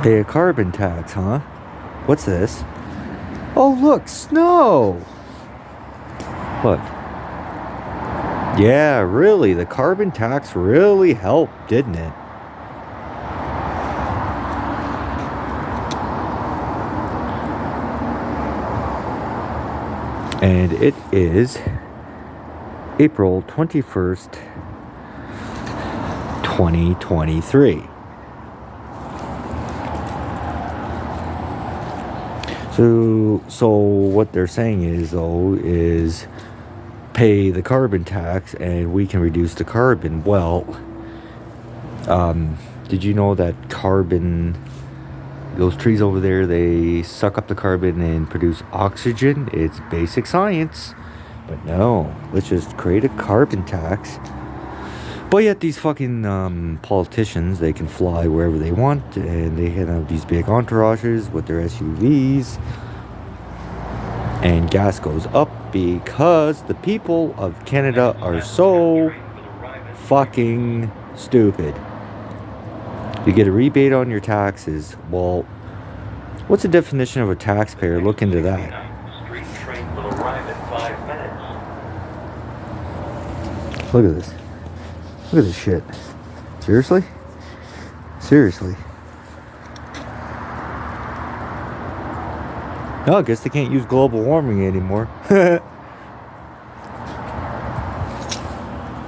Pay a carbon tax, huh? What's this? Oh, look, snow! Look. Yeah, really, the carbon tax really helped, didn't it? And it is April 21st, 2023. So what they're saying is, though, is pay the carbon tax and we can reduce the carbon. Well, did you know that carbon, those trees over there, they suck up the carbon and produce oxygen? It's basic science. But no, let's just create a carbon tax. But yet these fucking politicians, they can fly wherever they want, and they have these big entourages with their SUVs, and gas goes up because the people of Canada are so fucking stupid. You get a rebate on your taxes. Well, what's the definition of a taxpayer? Look into that. Look at this. Look at this shit. Seriously? Seriously. Oh, I guess they can't use global warming anymore.